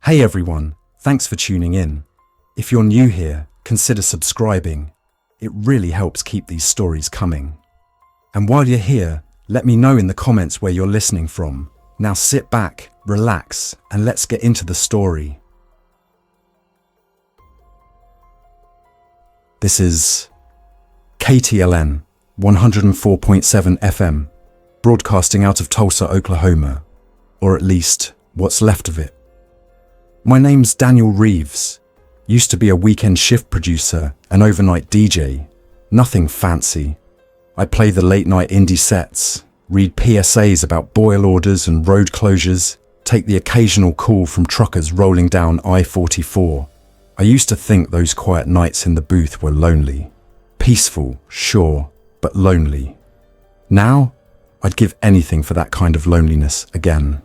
Hey everyone, thanks for tuning in. If you're new here, consider subscribing. It really helps keep these stories coming. And while you're here, let me know in the comments where you're listening from. Now sit back, relax, and let's get into the story. This is KTLN 104.7 FM, broadcasting out of Tulsa, Oklahoma, or at least what's left of it. My name's Daniel Reeves. Used to be a weekend shift producer and overnight DJ. Nothing fancy. I play the late night indie sets, read PSAs about boil orders and road closures, take the occasional call from truckers rolling down I-44. I used to think those quiet nights in the booth were lonely. Peaceful, sure, but lonely. Now, I'd give anything for that kind of loneliness again.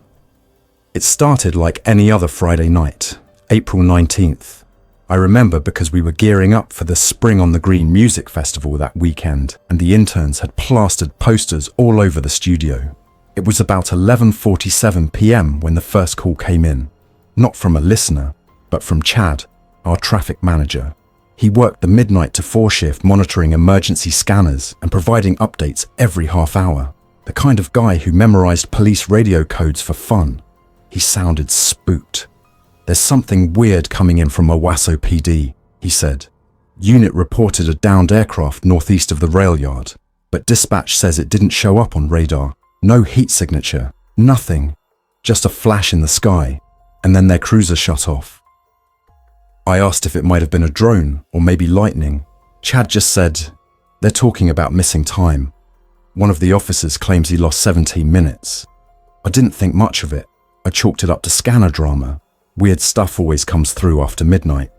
It started like any other Friday night, April 19th. I remember because we were gearing up for the Spring on the Green music festival that weekend, and the interns had plastered posters all over the studio. It was about 11:47 p.m. when the first call came in. Not from a listener, but from Chad, our traffic manager. He worked the midnight to 4 shift monitoring emergency scanners and providing updates every half hour. The kind of guy who memorized police radio codes for fun. He sounded spooked. "There's something weird coming in from Owasso PD," he said. "Unit reported a downed aircraft northeast of the rail yard, but dispatch says it didn't show up on radar. No heat signature, nothing. Just a flash in the sky, and then their cruiser shut off." I asked if it might have been a drone or maybe lightning. Chad just said, "They're talking about missing time. One of the officers claims he lost 17 minutes. I didn't think much of it. I chalked it up to scanner drama. Weird stuff always comes through after midnight.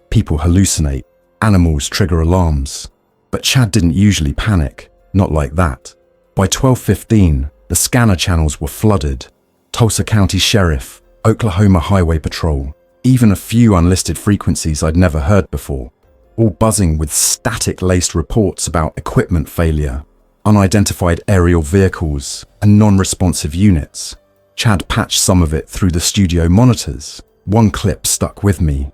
People hallucinate, animals trigger alarms. But Chad didn't usually panic, not like that. By 12:15, the scanner channels were flooded. Tulsa County Sheriff, Oklahoma Highway Patrol, even a few unlisted frequencies I'd never heard before, all buzzing with static-laced reports about equipment failure, unidentified aerial vehicles, and non-responsive units. Chad patched some of it through the studio monitors. One clip stuck with me.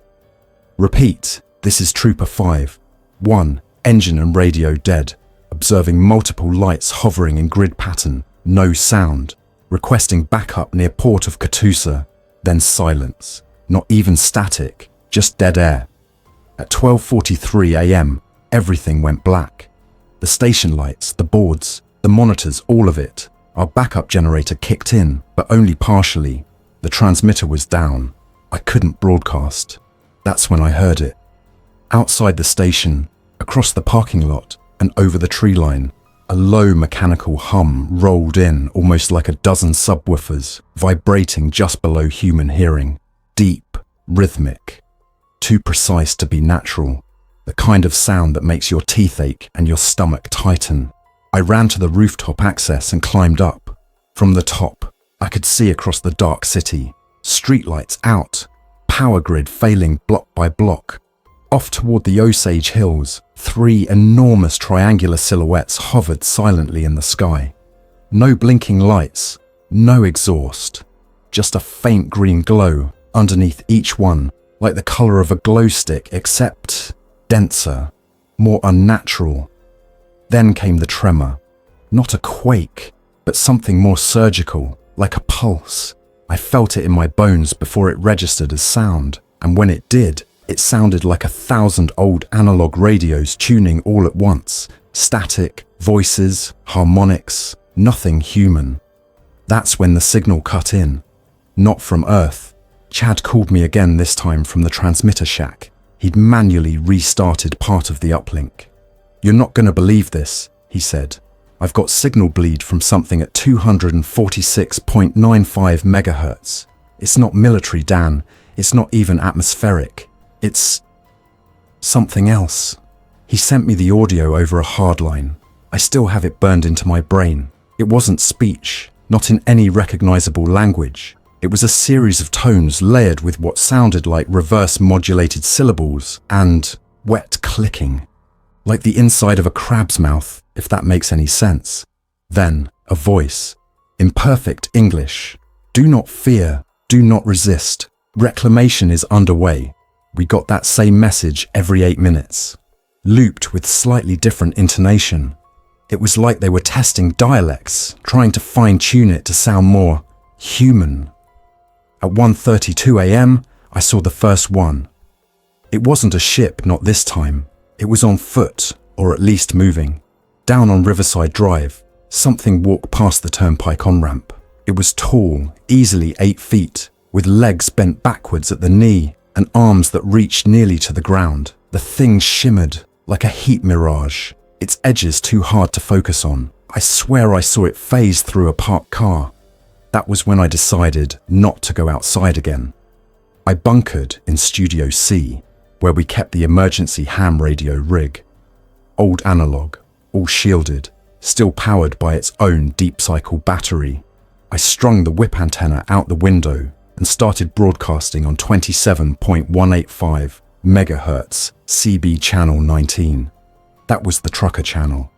"Repeat, this is Trooper 5. 1, engine and radio dead. Observing multiple lights hovering in grid pattern. No sound. Requesting backup near port of Catoosa." Then silence. Not even static, just dead air. At 12:43 a.m., everything went black. The station lights, the boards, the monitors, all of it. Our backup generator kicked in, but only partially. The transmitter was down. I couldn't broadcast. That's when I heard it. Outside the station, across the parking lot, and over the tree line, a low mechanical hum rolled in almost like a dozen subwoofers, vibrating just below human hearing. Deep, rhythmic. Too precise to be natural. The kind of sound that makes your teeth ache and your stomach tighten. I ran to the rooftop access and climbed up. From the top, I could see across the dark city. Streetlights out. Power grid failing block by block. Off toward the Osage Hills, 3 enormous triangular silhouettes hovered silently in the sky. No blinking lights, no exhaust. Just a faint green glow underneath each one, like the color of a glow stick, except denser, more unnatural. Then came the tremor. Not a quake, but something more surgical, like a pulse. I felt it in my bones before it registered as sound, and when it did, it sounded like 1,000 old analog radios tuning all at once. Static, voices, harmonics, nothing human. That's when the signal cut in. Not from Earth. Chad called me again, this time from the transmitter shack. He'd manually restarted part of the uplink. "You're not going to believe this," he said. "I've got signal bleed from something at 246.95 megahertz. It's not military, Dan. It's not even atmospheric. It's something else." He sent me the audio over a hard line. I still have it burned into my brain. It wasn't speech, not in any recognizable language. It was a series of tones layered with what sounded like reverse modulated syllables and wet clicking. Like the inside of a crab's mouth, if that makes any sense. Then, a voice. In perfect English. "Do not fear. Do not resist. Reclamation is underway. We got that same message every 8 minutes, looped with slightly different intonation. It was like they were testing dialects, trying to fine-tune it to sound more human. At 1:32 a.m., I saw the first one. It wasn't a ship, not this time. It was on foot, or at least moving. Down on Riverside Drive, something walked past the turnpike on-ramp. It was tall, easily 8 feet, with legs bent backwards at the knee and arms that reached nearly to the ground. The thing shimmered like a heat mirage, its edges too hard to focus on. I swear I saw it phase through a parked car. That was when I decided not to go outside again. I bunkered in Studio C, where we kept the emergency ham radio rig. Old analog, all shielded, still powered by its own deep cycle battery. I strung the whip antenna out the window and started broadcasting on 27.185 megahertz CB channel 19. That was the trucker channel.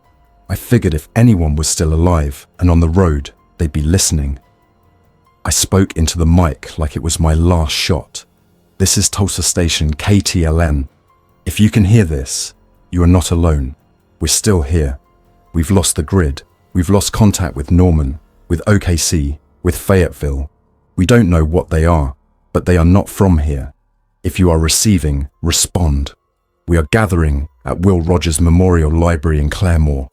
I figured if anyone was still alive and on the road, they'd be listening. I spoke into the mic like it was my last shot. This is Tulsa station KTLN. If you can hear this, you are not alone. We're still here. We've lost the grid. We've lost contact with Norman, with OKC, with Fayetteville. We don't know what they are, but they are not from here. If you are receiving, respond. We are gathering at Will Rogers Memorial Library in Claremore.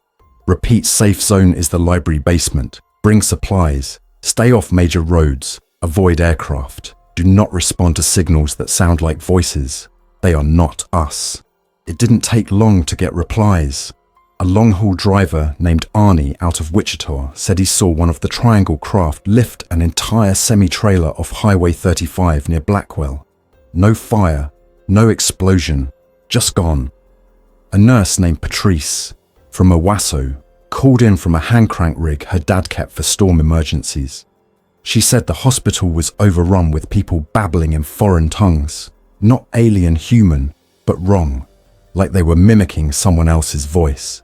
Repeat, safe zone is the library basement. Bring supplies. Stay off major roads. Avoid aircraft. Do not respond to signals that sound like voices. They are not us. It didn't take long to get replies. A long-haul driver named Arnie out of Wichita said he saw one of the Triangle craft lift an entire semi-trailer off Highway 35 near Blackwell. No fire, no explosion, just gone. A nurse named Patrice from Owasso called in from a hand-crank rig her dad kept for storm emergencies. She said the hospital was overrun with people babbling in foreign tongues, not alien human, but wrong, like they were mimicking someone else's voice.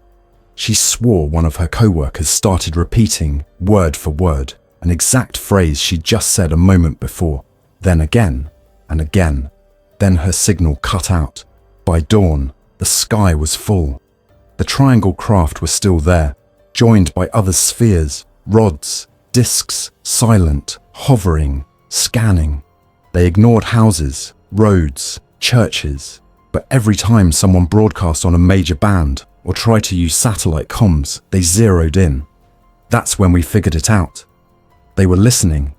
She swore one of her co-workers started repeating, word for word, an exact phrase she'd just said a moment before, then again and again. Then her signal cut out. By dawn, the sky was full. The Triangle craft was still there, joined by other spheres, rods, discs, silent, hovering, scanning. They ignored houses, roads, churches, but every time someone broadcast on a major band or tried to use satellite comms, they zeroed in. That's when we figured it out. They were listening.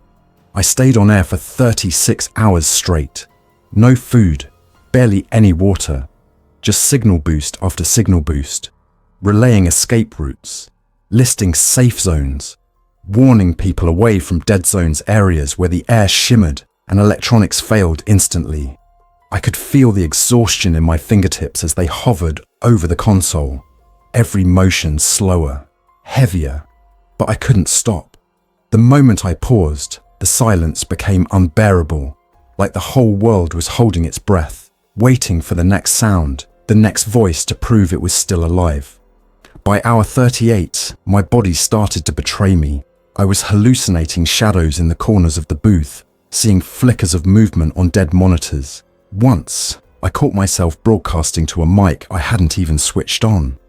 I stayed on air for 36 hours straight. No food, barely any water, just signal boost after signal boost, relaying escape routes, listing safe zones, warning people away from dead zones areas where the air shimmered and electronics failed instantly. I could feel the exhaustion in my fingertips as they hovered over the console, every motion slower, heavier, but I couldn't stop. The moment I paused, the silence became unbearable, like the whole world was holding its breath, waiting for the next sound, the next voice to prove it was still alive. By hour 38, my body started to betray me. I was hallucinating shadows in the corners of the booth, seeing flickers of movement on dead monitors. Once, I caught myself broadcasting to a mic I hadn't even switched on.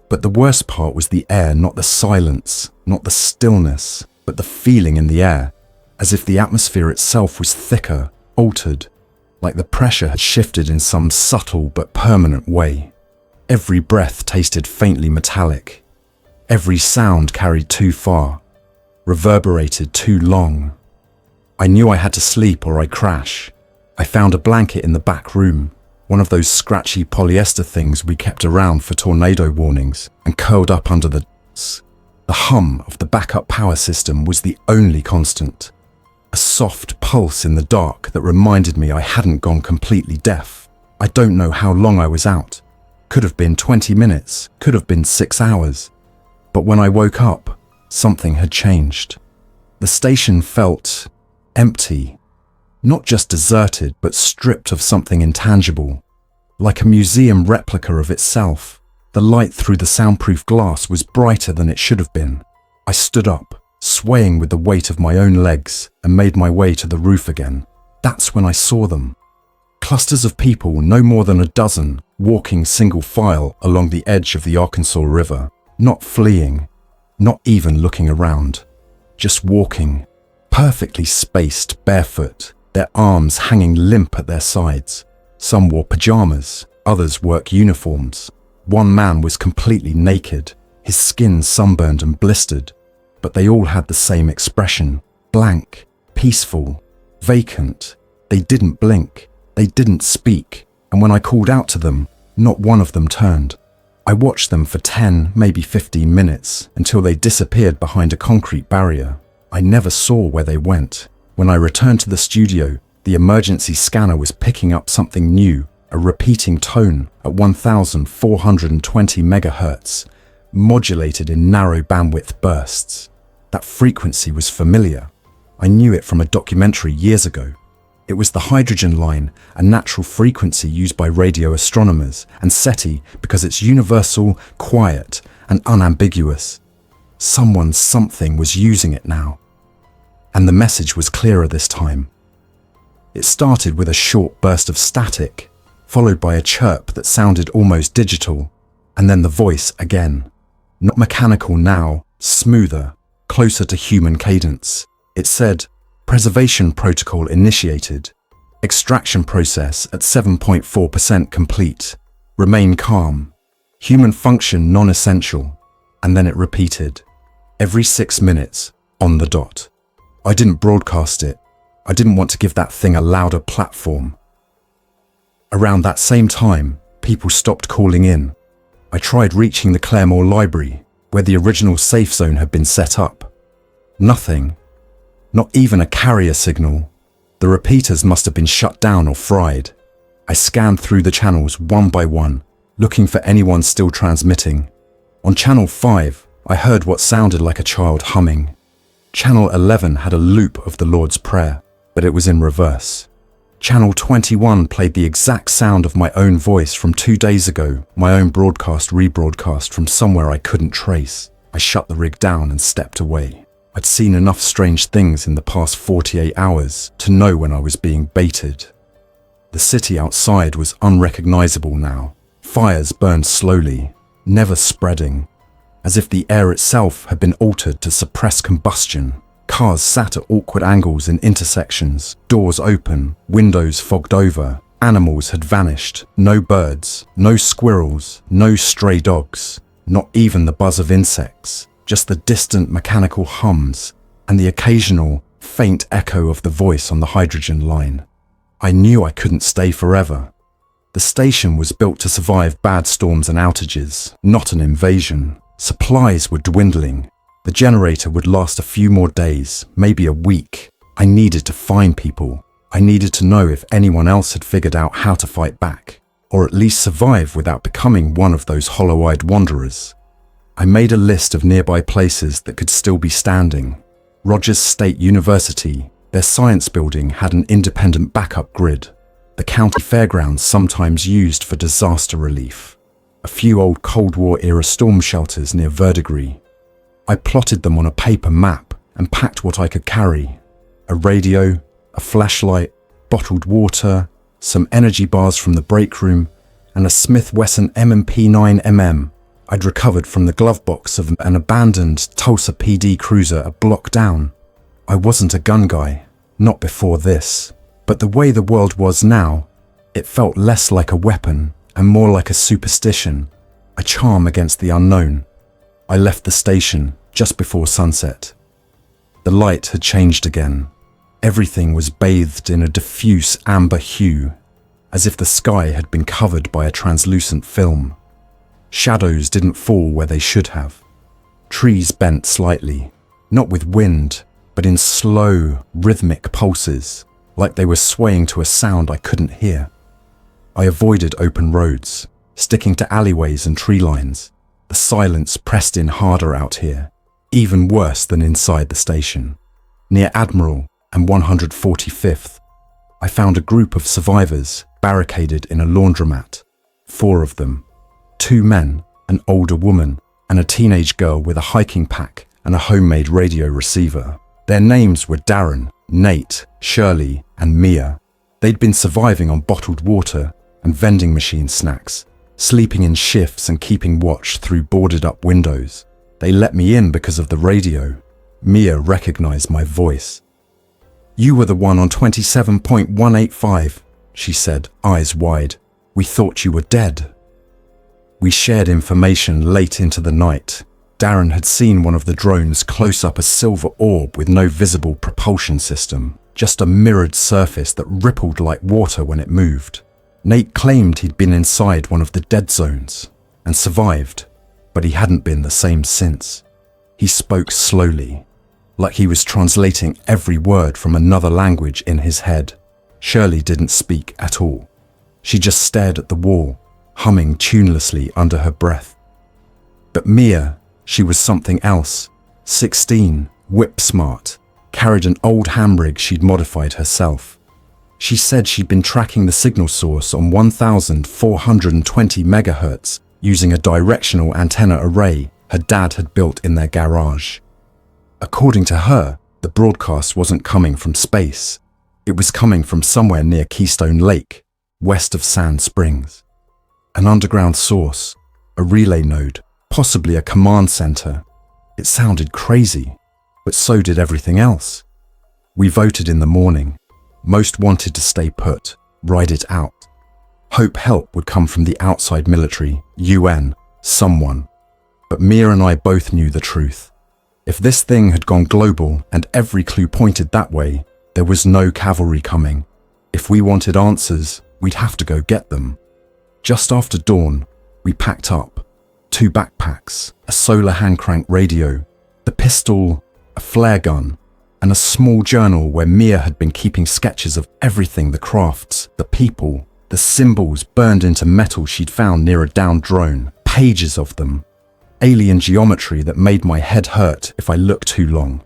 But the worst part was the air, not the silence, not the stillness, but the feeling in the air, as if the atmosphere itself was thicker, altered, like the pressure had shifted in some subtle but permanent way. Every breath tasted faintly metallic. Every sound carried too far, reverberated too long. I knew I had to sleep or I'd crash. I found a blanket in the back room, one of those scratchy polyester things we kept around for tornado warnings, and curled up under the doors. The hum of the backup power system was the only constant. A soft pulse in the dark that reminded me I hadn't gone completely deaf. I don't know how long I was out. Could have been 20 minutes, could have been 6 hours. But when I woke up, something had changed. The station felt empty. Not just deserted, but stripped of something intangible. Like a museum replica of itself, the light through the soundproof glass was brighter than it should have been. I stood up, swaying with the weight of my own legs, and made my way to the roof again. That's when I saw them. Clusters of people, no more than a dozen, walking single file along the edge of the Arkansas River, not fleeing, not even looking around, just walking, perfectly spaced, barefoot, their arms hanging limp at their sides. Some wore pajamas, others work uniforms. One man was completely naked, his skin sunburned and blistered, but they all had the same expression, blank, peaceful, vacant. They didn't blink, they didn't speak, and when I called out to them, not one of them turned. I watched them for 10, maybe 15 minutes, until they disappeared behind a concrete barrier. I never saw where they went. When I returned to the studio, the emergency scanner was picking up something new, a repeating tone at 1420 megahertz, modulated in narrow bandwidth bursts. That frequency was familiar. I knew it from a documentary years ago. It was the hydrogen line, a natural frequency used by radio astronomers and SETI because it's universal, quiet, and unambiguous. Something was using it now. And the message was clearer this time. It started with a short burst of static, followed by a chirp that sounded almost digital, and then the voice again. Not mechanical now, smoother, closer to human cadence. It said, "Preservation protocol initiated. Extraction process at 7.4% complete. Remain calm. Human function non-essential." And then it repeated, every 6 minutes, on the dot. I didn't broadcast it. I didn't want to give that thing a louder platform. Around that same time, people stopped calling in. I tried reaching the Claremore Library, where the original safe zone had been set up. Nothing. Not even a carrier signal. The repeaters must have been shut down or fried. I scanned through the channels one by one, looking for anyone still transmitting. On Channel 5, I heard what sounded like a child humming. Channel 11 had a loop of the Lord's Prayer, but it was in reverse. Channel 21 played the exact sound of my own voice from 2 days ago, my own rebroadcast from somewhere I couldn't trace. I shut the rig down and stepped away. I'd seen enough strange things in the past 48 hours to know when I was being baited. The city outside was unrecognizable now. Fires burned slowly, never spreading, as if the air itself had been altered to suppress combustion. Cars sat at awkward angles in intersections, doors open, windows fogged over. Animals had vanished. No birds, no squirrels, no stray dogs, not even the buzz of insects. Just the distant mechanical hums and the occasional, faint echo of the voice on the hydrogen line. I knew I couldn't stay forever. The station was built to survive bad storms and outages, not an invasion. Supplies were dwindling. The generator would last a few more days, maybe a week. I needed to find people. I needed to know if anyone else had figured out how to fight back, or at least survive without becoming one of those hollow-eyed wanderers. I made a list of nearby places that could still be standing. Rogers State University, their science building had an independent backup grid. The county fairgrounds sometimes used for disaster relief. A few old Cold War-era storm shelters near Verdigris. I plotted them on a paper map and packed what I could carry. A radio, a flashlight, bottled water, some energy bars from the break room, and a Smith Wesson M&P 9mm I'd recovered from the glove box of an abandoned Tulsa PD cruiser a block down. I wasn't a gun guy, not before this, but the way the world was now, it felt less like a weapon and more like a superstition, a charm against the unknown. I left the station just before sunset. The light had changed again. Everything was bathed in a diffuse amber hue, as if the sky had been covered by a translucent film. Shadows didn't fall where they should have. Trees bent slightly, not with wind, but in slow, rhythmic pulses, like they were swaying to a sound I couldn't hear. I avoided open roads, sticking to alleyways and tree lines. The silence pressed in harder out here, even worse than inside the station. Near Admiral and 145th, I found a group of survivors barricaded in a laundromat. 4 of them. 2 men, an older woman, and a teenage girl with a hiking pack and a homemade radio receiver. Their names were Darren, Nate, Shirley, and Mia. They'd been surviving on bottled water and vending machine snacks, sleeping in shifts and keeping watch through boarded-up windows. They let me in because of the radio. Mia recognized my voice. "You were the one on 27.185, she said, eyes wide. "We thought you were dead." We shared information late into the night. Darren had seen one of the drones close up a silver orb with no visible propulsion system, just a mirrored surface that rippled like water when it moved. Nate claimed he'd been inside one of the dead zones and survived, but he hadn't been the same since. He spoke slowly, like he was translating every word from another language in his head. Shirley didn't speak at all. She just stared at the wall, humming tunelessly under her breath. But Mia, she was something else. 16, whip-smart, carried an old handbrake she'd modified herself. She said she'd been tracking the signal source on 1,420 megahertz using a directional antenna array her dad had built in their garage. According to her, the broadcast wasn't coming from space. It was coming from somewhere near Keystone Lake, west of Sand Springs. An underground source, a relay node, possibly a command center. It sounded crazy, but so did everything else. We voted in the morning. Most wanted to stay put, ride it out. Hope help would come from the outside military, UN, someone. But Mia and I both knew the truth. If this thing had gone global and every clue pointed that way, there was no cavalry coming. If we wanted answers, we'd have to go get them. Just after dawn, we packed up. 2 backpacks, a solar hand-crank radio, the pistol, a flare gun, and a small journal where Mia had been keeping sketches of everything, the crafts, the people, the symbols burned into metal she'd found near a downed drone, pages of them. Alien geometry that made my head hurt if I looked too long.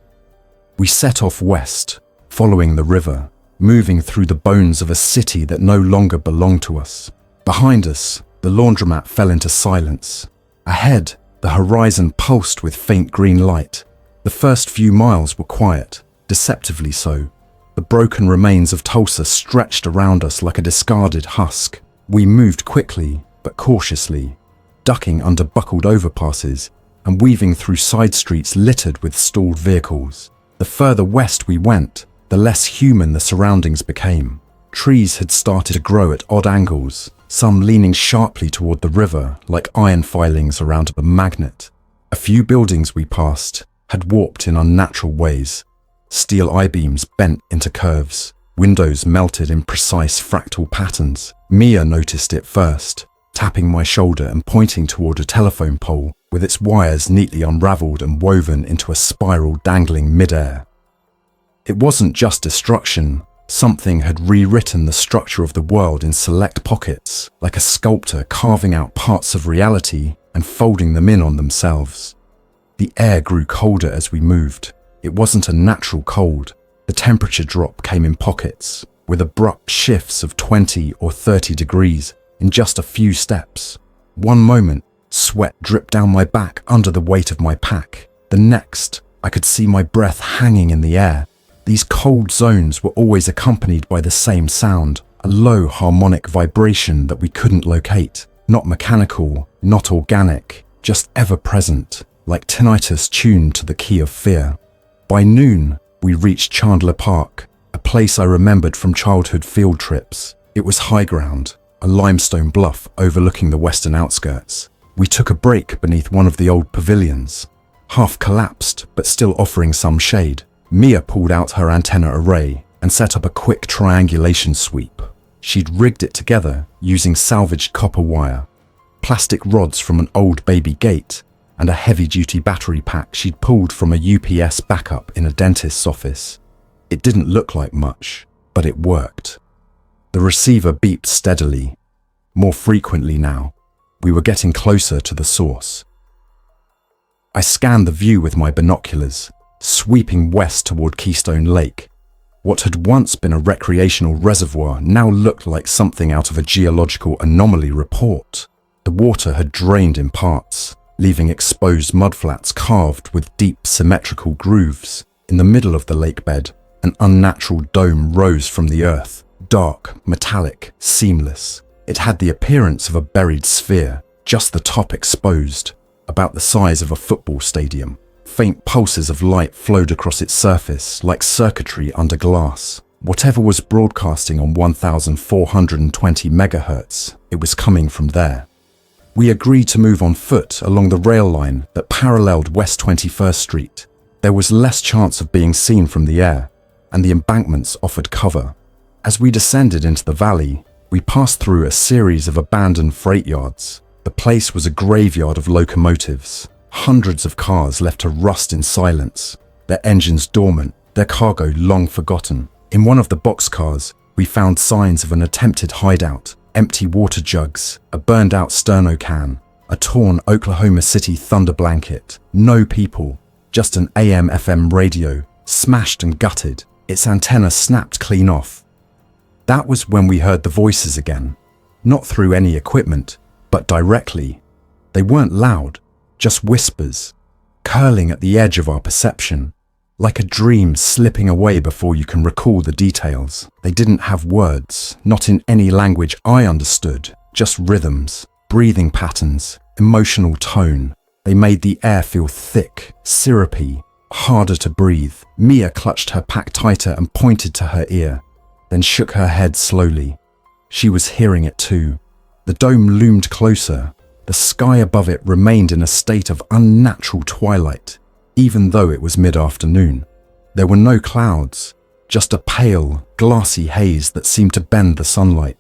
We set off west, following the river, moving through the bones of a city that no longer belonged to us. Behind us, the laundromat fell into silence. Ahead, the horizon pulsed with faint green light. The first few miles were quiet, deceptively so. The broken remains of Tulsa stretched around us like a discarded husk. We moved quickly, but cautiously, ducking under buckled overpasses and weaving through side streets littered with stalled vehicles. The further west we went, the less human the surroundings became. Trees had started to grow at odd angles, some leaning sharply toward the river like iron filings around a magnet. A few buildings we passed had warped in unnatural ways. Steel I-beams bent into curves, windows melted in precise fractal patterns. Mia noticed it first, tapping my shoulder and pointing toward a telephone pole with its wires neatly unraveled and woven into a spiral dangling midair. It wasn't just destruction. Something had rewritten the structure of the world in select pockets, like a sculptor carving out parts of reality and folding them in on themselves. The air grew colder as we moved. It wasn't a natural cold. The temperature drop came in pockets, with abrupt shifts of 20 or 30 degrees in just a few steps. One moment, sweat dripped down my back under the weight of my pack. The next, I could see my breath hanging in the air. These cold zones were always accompanied by the same sound, a low harmonic vibration that we couldn't locate. Not mechanical, not organic, just ever-present, like tinnitus tuned to the key of fear. By noon, we reached Chandler Park, a place I remembered from childhood field trips. It was high ground, a limestone bluff overlooking the western outskirts. We took a break beneath one of the old pavilions, half collapsed but still offering some shade. Mia pulled out her antenna array and set up a quick triangulation sweep. She'd rigged it together using salvaged copper wire, plastic rods from an old baby gate, and a heavy-duty battery pack she'd pulled from a UPS backup in a dentist's office. It didn't look like much, but it worked. The receiver beeped steadily, more frequently now. We were getting closer to the source. I scanned the view with my binoculars, sweeping west toward Keystone Lake. What had once been a recreational reservoir now looked like something out of a geological anomaly report. The water had drained in parts, leaving exposed mudflats carved with deep symmetrical grooves. In the middle of the lake bed, An unnatural dome rose from the earth, dark, metallic, seamless. It had the appearance of a buried sphere, just the top exposed, about the size of a football stadium. Faint pulses of light flowed across its surface like circuitry under glass. Whatever was broadcasting on 1420 megahertz, it was coming from there. We agreed to move on foot along the rail line that paralleled West 21st Street. There was less chance of being seen from the air, and the embankments offered cover. As we descended into the valley, we passed through a series of abandoned freight yards. The place was a graveyard of locomotives, hundreds of cars left to rust in silence, their engines dormant, their cargo long forgotten. In one of the boxcars, we found signs of an attempted hideout, empty water jugs, a burned-out sterno can, a torn Oklahoma City Thunder blanket. No people, just an AM/FM radio, smashed and gutted, its antenna snapped clean off. That was when we heard the voices again, not through any equipment, but directly. They weren't loud, just whispers, curling at the edge of our perception, like a dream slipping away before you can recall the details. They didn't have words, not in any language I understood, just rhythms, breathing patterns, emotional tone. They made the air feel thick, syrupy, harder to breathe. Mia clutched her pack tighter and pointed to her ear, then shook her head slowly. She was hearing it too. The dome loomed closer. The sky above it remained in a state of unnatural twilight, even though it was mid-afternoon. There were no clouds, just a pale, glassy haze that seemed to bend the sunlight.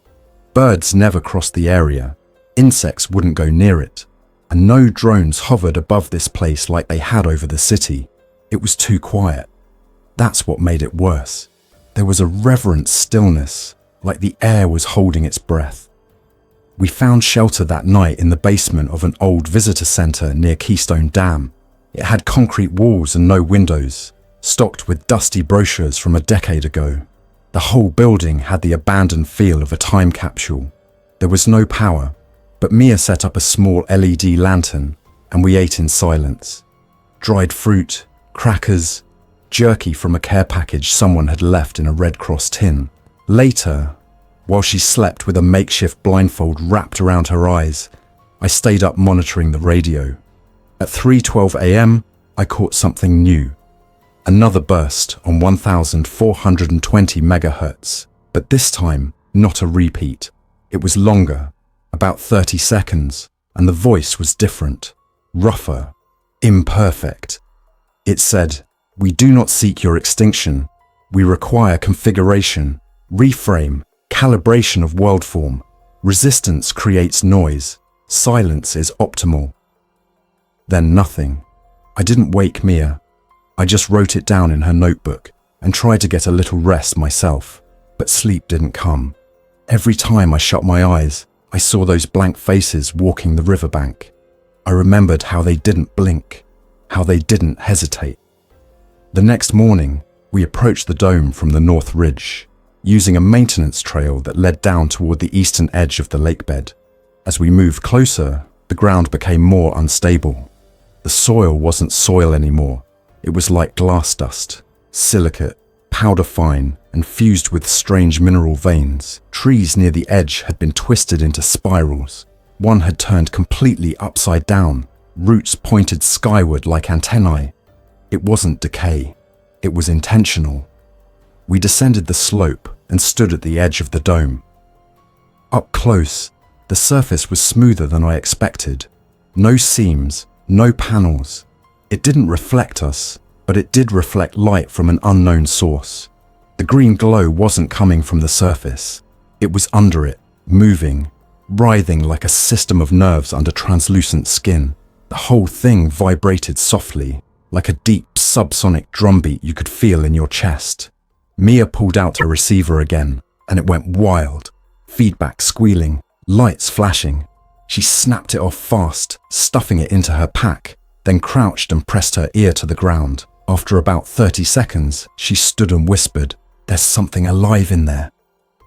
Birds never crossed the area. Insects wouldn't go near it. And no drones hovered above this place like they had over the city. It was too quiet. That's what made it worse. There was a reverent stillness, like the air was holding its breath. We found shelter that night in the basement of an old visitor center near Keystone Dam. It had concrete walls and no windows, stocked with dusty brochures from a decade ago. The whole building had the abandoned feel of a time capsule. There was no power, but Mia set up a small LED lantern and we ate in silence. Dried fruit, crackers, jerky from a care package someone had left in a Red Cross tin. Later, while she slept with a makeshift blindfold wrapped around her eyes, I stayed up monitoring the radio. At 3:12 a.m., I caught something new. Another burst on 1420 megahertz, but this time not a repeat. It was longer, about 30 seconds, and the voice was different, rougher, imperfect. It said, "We do not seek your extinction. We require configuration, reframe, calibration of world form. Resistance creates noise. Silence is optimal." Then nothing. I didn't wake Mia. I just wrote it down in her notebook and tried to get a little rest myself, but sleep didn't come. Every time I shut my eyes, I saw those blank faces walking the riverbank. I remembered how they didn't blink, how they didn't hesitate. The next morning, we approached the dome from the North Ridge, using a maintenance trail that led down toward the eastern edge of the lakebed. As we moved closer, the ground became more unstable. The soil wasn't soil anymore. It was like glass dust, silicate, powder fine, and fused with strange mineral veins. Trees near the edge had been twisted into spirals. One had turned completely upside down. Roots pointed skyward like antennae. It wasn't decay. It was intentional. We descended the slope and stood at the edge of the dome. Up close, the surface was smoother than I expected. No seams, no panels. It didn't reflect us, but it did reflect light from an unknown source. The green glow wasn't coming from the surface. It was under it, moving, writhing like a system of nerves under translucent skin. The whole thing vibrated softly, like a deep subsonic drumbeat you could feel in your chest. Mia pulled out her receiver again, and it went wild. Feedback squealing, lights flashing. She snapped it off fast, stuffing it into her pack, then crouched and pressed her ear to the ground. After about 30 seconds, she stood and whispered, "There's something alive in there."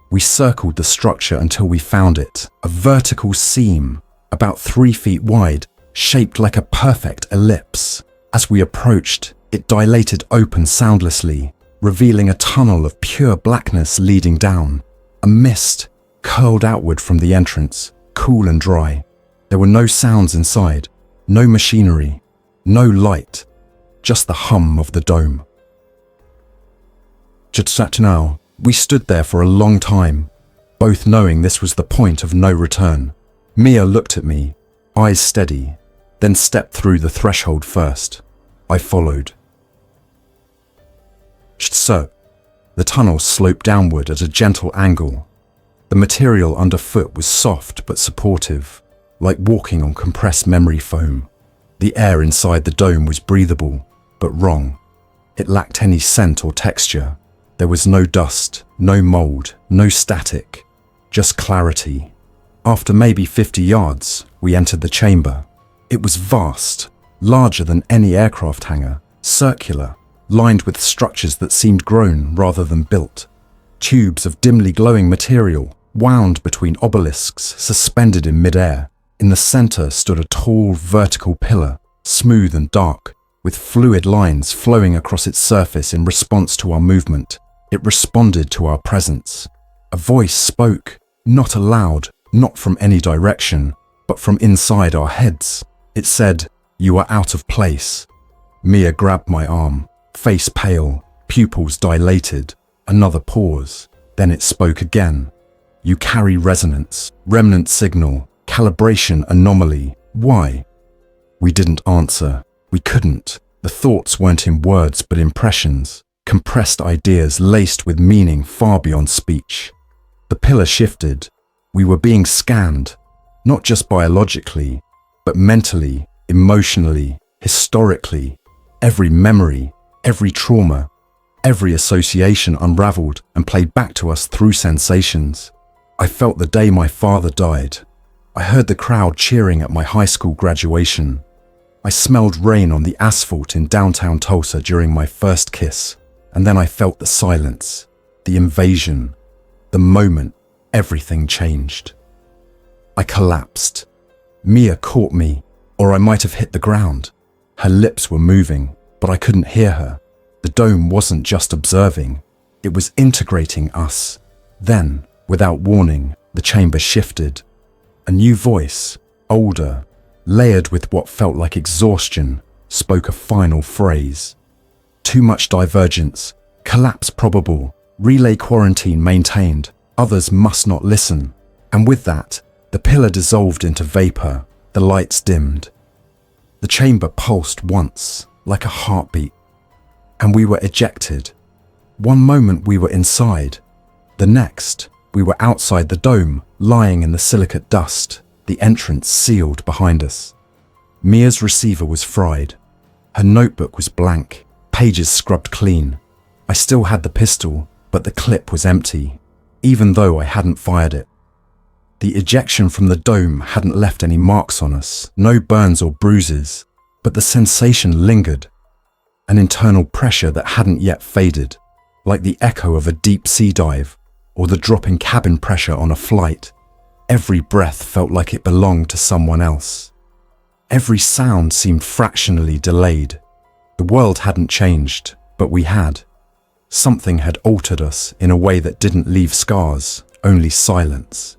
We circled the structure until we found it, a vertical seam, about 3 feet wide, shaped like a perfect ellipse. As we approached, it dilated open soundlessly, revealing a tunnel of pure blackness leading down. A mist curled outward from the entrance, cool and dry. There were no sounds inside, no machinery, no light, just the hum of the dome. Now, we stood there for a long time, both knowing this was the point of no return. Mia looked at me, eyes steady, then stepped through the threshold first. I followed. So, the tunnel sloped downward at a gentle angle. The material underfoot was soft but supportive, like walking on compressed memory foam. The air inside the dome was breathable, but wrong. It lacked any scent or texture. There was no dust, no mold, no static, just clarity. After maybe 50 yards, we entered the chamber. It was vast, larger than any aircraft hangar, circular, lined with structures that seemed grown rather than built. Tubes of dimly glowing material wound between obelisks suspended in midair. In the center stood a tall, vertical pillar, smooth and dark, with fluid lines flowing across its surface in response to our movement. It responded to our presence. A voice spoke, not aloud, not from any direction, but from inside our heads. It said, "You are out of place." Mia grabbed my arm, face pale, pupils dilated. Another pause. Then it spoke again. "You carry resonance, remnant signal, calibration anomaly. Why?" We didn't answer. We couldn't. The thoughts weren't in words but impressions, compressed ideas laced with meaning far beyond speech. The pillar shifted. We were being scanned, not just biologically, but mentally, emotionally, historically. Every memory, every trauma, every association unraveled and played back to us through sensations. I felt the day my father died. I heard the crowd cheering at my high school graduation. I smelled rain on the asphalt in downtown Tulsa during my first kiss. And then I felt the silence, the invasion, the moment everything changed. I collapsed. Mia caught me, or I might have hit the ground. Her lips were moving, but I couldn't hear her. The dome wasn't just observing, it was integrating us. Then, without warning, the chamber shifted. A new voice, older, layered with what felt like exhaustion, spoke a final phrase. Too much divergence, collapse probable, relay quarantine maintained, others must not listen. And with that, the pillar dissolved into vapor, the lights dimmed. The chamber pulsed once, like a heartbeat, and we were ejected. One moment we were inside, the next we were outside the dome, lying in the silicate dust, the entrance sealed behind us. Mia's receiver was fried. Her notebook was blank, pages scrubbed clean. I still had the pistol, but the clip was empty, even though I hadn't fired it. The ejection from the dome hadn't left any marks on us, no burns or bruises, but the sensation lingered. An internal pressure that hadn't yet faded, like the echo of a deep sea dive or the drop in cabin pressure on a flight. Every breath felt like it belonged to someone else. Every sound seemed fractionally delayed. The world hadn't changed, but we had. Something had altered us in a way that didn't leave scars, only silence.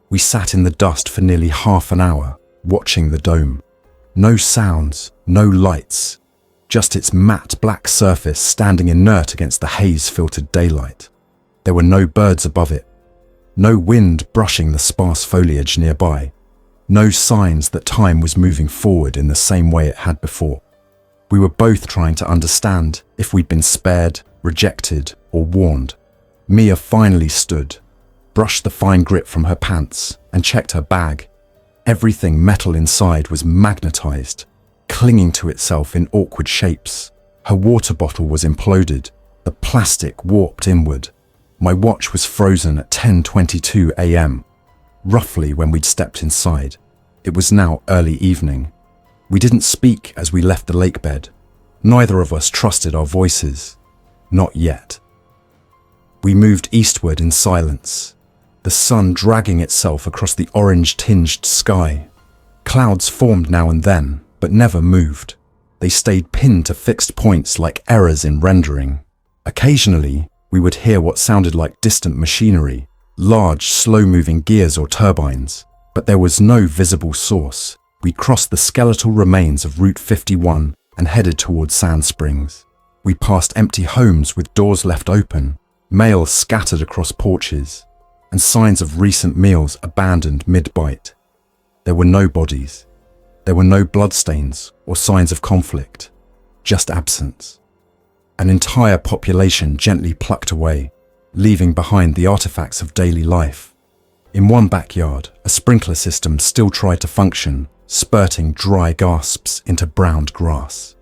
We sat in the dust for nearly half an hour, watching the dome. No sounds, no lights, just its matte black surface standing inert against the haze-filtered daylight. There were no birds above it, no wind brushing the sparse foliage nearby, no signs that time was moving forward in the same way it had before. We were both trying to understand if we'd been spared, rejected, or warned. Mia finally stood, brushed the fine grit from her pants, and checked her bag. Everything metal inside was magnetized, clinging to itself in awkward shapes. Her water bottle was imploded, the plastic warped inward. My watch was frozen at 10:22 a.m., roughly when we'd stepped inside. It was now early evening. We didn't speak as we left the lake bed. Neither of us trusted our voices. Not yet. We moved eastward in silence, the sun dragging itself across the orange-tinged sky. Clouds formed now and then, but never moved. They stayed pinned to fixed points like errors in rendering. Occasionally, we would hear what sounded like distant machinery, large, slow-moving gears or turbines, but there was no visible source. We crossed the skeletal remains of Route 51 and headed towards Sand Springs. We passed empty homes with doors left open, mail scattered across porches, and signs of recent meals abandoned mid-bite. There were no bodies. There were no bloodstains or signs of conflict, just absence. An entire population gently plucked away, leaving behind the artifacts of daily life. In one backyard, a sprinkler system still tried to function, spurting dry gasps into browned grass.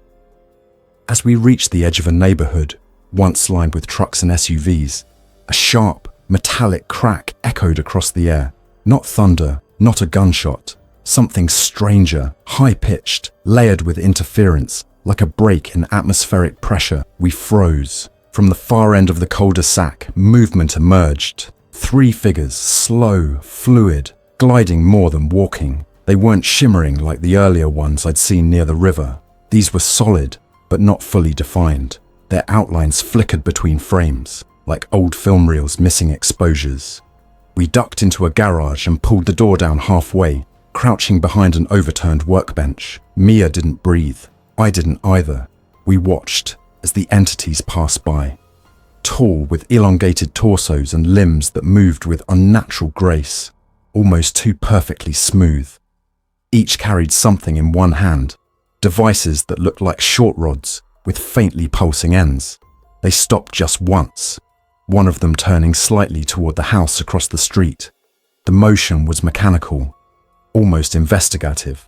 As we reached the edge of a neighborhood, once lined with trucks and SUVs, a sharp, metallic crack echoed across the air. Not thunder, not a gunshot. Something stranger, high-pitched, layered with interference, like a break in atmospheric pressure. We froze. From the far end of the cul-de-sac, movement emerged. 3 figures, slow, fluid, gliding more than walking. They weren't shimmering like the earlier ones I'd seen near the river. These were solid, but not fully defined. Their outlines flickered between frames, like old film reels missing exposures. We ducked into a garage and pulled the door down halfway, crouching behind an overturned workbench. Mia didn't breathe. I didn't either. We watched as the entities passed by. Tall, with elongated torsos and limbs that moved with unnatural grace, almost too perfectly smooth. Each carried something in one hand, devices that looked like short rods with faintly pulsing ends. They stopped just once, one of them turning slightly toward the house across the street. The motion was mechanical, almost investigative.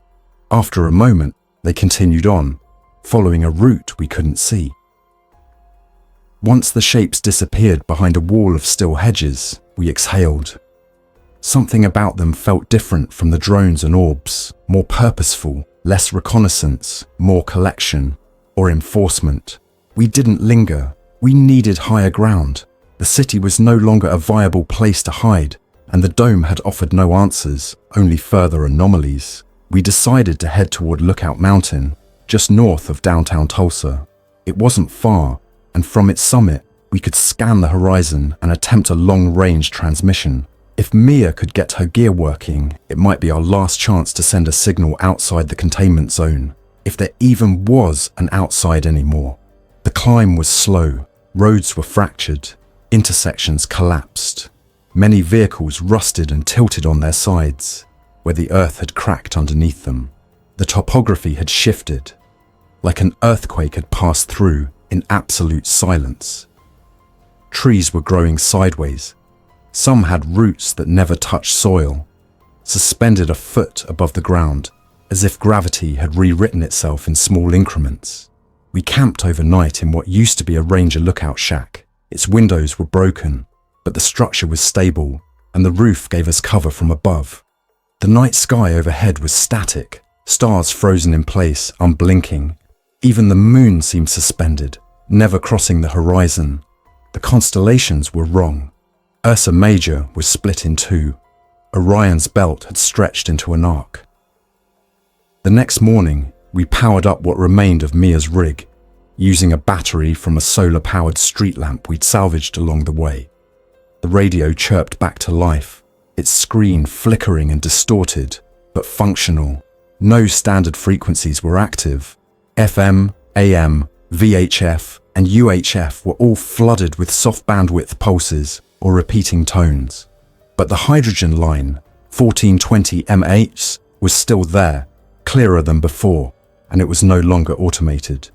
After a moment, they continued on, following a route we couldn't see. Once the shapes disappeared behind a wall of still hedges, we exhaled. Something about them felt different from the drones and orbs, more purposeful, less reconnaissance, more collection, or enforcement. We didn't linger. We needed higher ground. The city was no longer a viable place to hide, and the dome had offered no answers, only further anomalies. We decided to head toward Lookout Mountain, just north of downtown Tulsa. It wasn't far, and from its summit, we could scan the horizon and attempt a long-range transmission. If Mia could get her gear working, it might be our last chance to send a signal outside the containment zone, if there even was an outside anymore. The climb was slow, roads were fractured, intersections collapsed. Many vehicles rusted and tilted on their sides, where the earth had cracked underneath them. The topography had shifted, like an earthquake had passed through in absolute silence. Trees were growing sideways. Some had roots that never touched soil, suspended a foot above the ground, as if gravity had rewritten itself in small increments. We camped overnight in what used to be a ranger lookout shack. Its windows were broken, but the structure was stable, and the roof gave us cover from above. The night sky overhead was static, stars frozen in place, unblinking. Even the moon seemed suspended, never crossing the horizon. The constellations were wrong. Ursa Major was split in two. Orion's belt had stretched into an arc. The next morning, we powered up what remained of Mia's rig, using a battery from a solar-powered street lamp we'd salvaged along the way. The radio chirped back to life, its screen flickering and distorted, but functional. No standard frequencies were active. FM, AM, VHF, and UHF were all flooded with soft bandwidth pulses or repeating tones. But the hydrogen line, 1420 MHz, was still there, clearer than before, and it was no longer automated.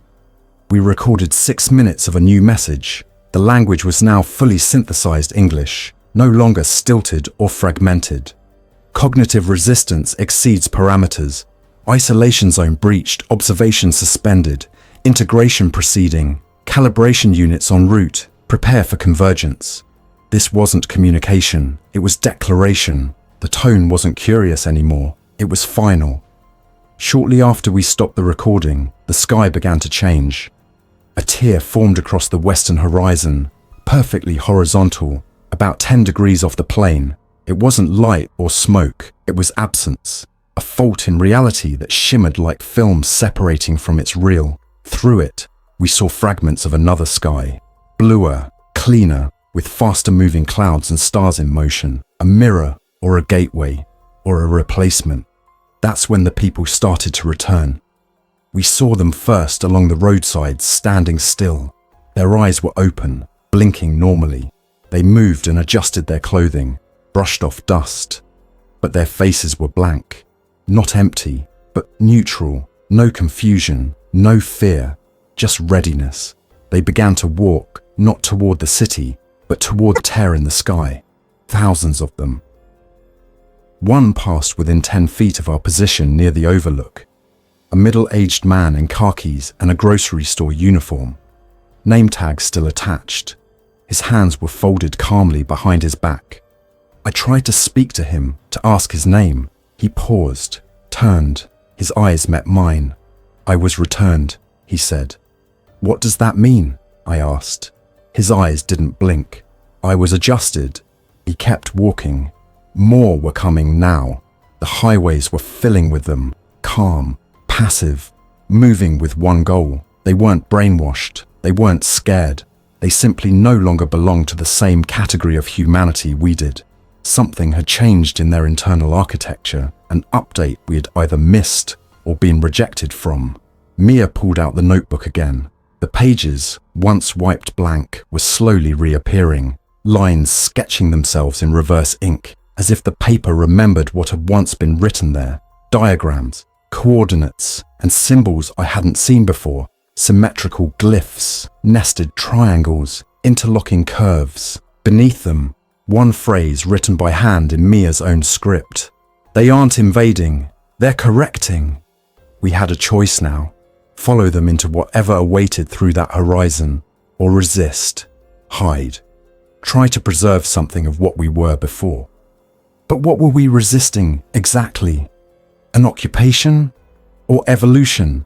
We recorded 6 minutes of a new message. The language was now fully synthesized English, no longer stilted or fragmented. Cognitive resistance exceeds parameters. Isolation zone breached, observation suspended, integration proceeding, calibration units en route, prepare for convergence. This wasn't communication, it was declaration. The tone wasn't curious anymore, it was final. Shortly after we stopped the recording, the sky began to change. A tier formed across the western horizon, perfectly horizontal, about 10 degrees off the plane. It wasn't light or smoke, it was absence. a fault in reality that shimmered like film separating from its reel. Through it, we saw fragments of another sky, bluer, cleaner, with faster moving clouds and stars in motion, a mirror or a gateway or a replacement. That's when the people started to return. We saw them first along the roadsides, standing still. Their eyes were open, blinking normally. They moved and adjusted their clothing, brushed off dust. But their faces were blank, not empty, but neutral, no confusion, no fear, just readiness. They began to walk, not toward the city, but toward the tear in the sky. Thousands of them. One passed within 10 feet of our position near the overlook. A middle-aged man in khakis and a grocery store uniform. Name tag still attached. His hands were folded calmly behind his back. I tried to speak to him, to ask his name. He paused, turned. His eyes met mine. I was returned, he said. What does that mean? I asked. His eyes didn't blink. I was adjusted. He kept walking. More were coming now. The highways were filling with them, calm, passive, moving with one goal. They weren't brainwashed. They weren't scared. They simply no longer belonged to the same category of humanity we did. Something had changed in their internal architecture, an update we had either missed or been rejected from. Mia pulled out the notebook again. The pages, once wiped blank, were slowly reappearing, lines sketching themselves in reverse ink, as if the paper remembered what had once been written there. Diagrams, coordinates, and symbols I hadn't seen before. Symmetrical glyphs, nested triangles, interlocking curves. Beneath them, one phrase written by hand in Mia's own script. They aren't invading, they're correcting. We had a choice now. Follow them into whatever awaited through that horizon, or resist, hide, try to preserve something of what we were before. But what were we resisting exactly? An occupation or evolution?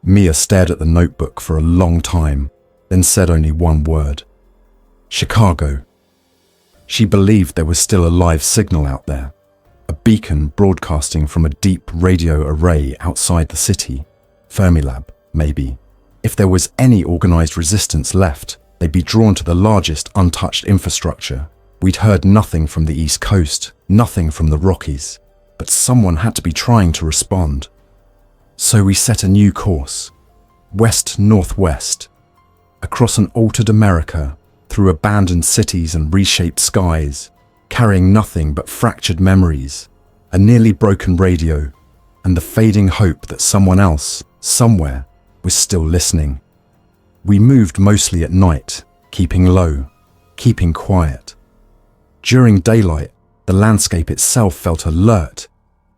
Mia stared at the notebook for a long time, then said only one word. Chicago. She believed there was still a live signal out there, a beacon broadcasting from a deep radio array outside the city. Fermilab, maybe. If there was any organized resistance left, they'd be drawn to the largest untouched infrastructure. We'd heard nothing from the East Coast, nothing from the Rockies, but someone had to be trying to respond. So we set a new course, west-northwest, across an altered America, through abandoned cities and reshaped skies, carrying nothing but fractured memories, a nearly broken radio, and the fading hope that someone else, somewhere, was still listening. We moved mostly at night, keeping low, keeping quiet. During daylight, the landscape itself felt alert,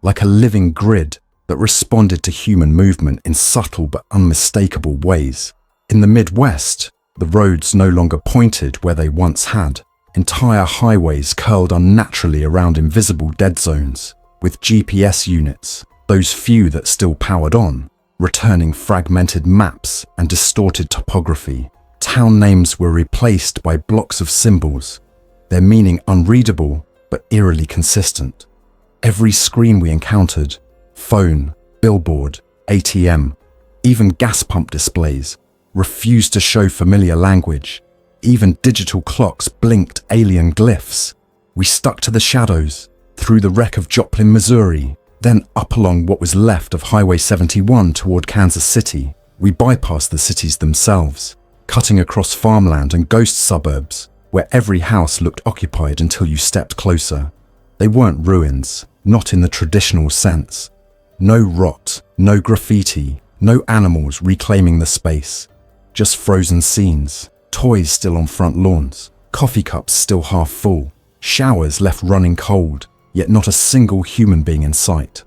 like a living grid that responded to human movement in subtle but unmistakable ways. In the Midwest, the roads no longer pointed where they once had. Entire highways curled unnaturally around invisible dead zones, with GPS units, those few that still powered on, returning fragmented maps and distorted topography. Town names were replaced by blocks of symbols, their meaning unreadable but eerily consistent. Every screen we encountered, phone, billboard, ATM, even gas pump displays, refused to show familiar language. Even digital clocks blinked alien glyphs. We stuck to the shadows, through the wreck of Joplin, Missouri, then up along what was left of Highway 71 toward Kansas City. We bypassed the cities themselves, cutting across farmland and ghost suburbs, where every house looked occupied until you stepped closer. They weren't ruins, not in the traditional sense. No rot, no graffiti, no animals reclaiming the space. Just frozen scenes, toys still on front lawns, coffee cups still half full, showers left running cold, yet not a single human being in sight.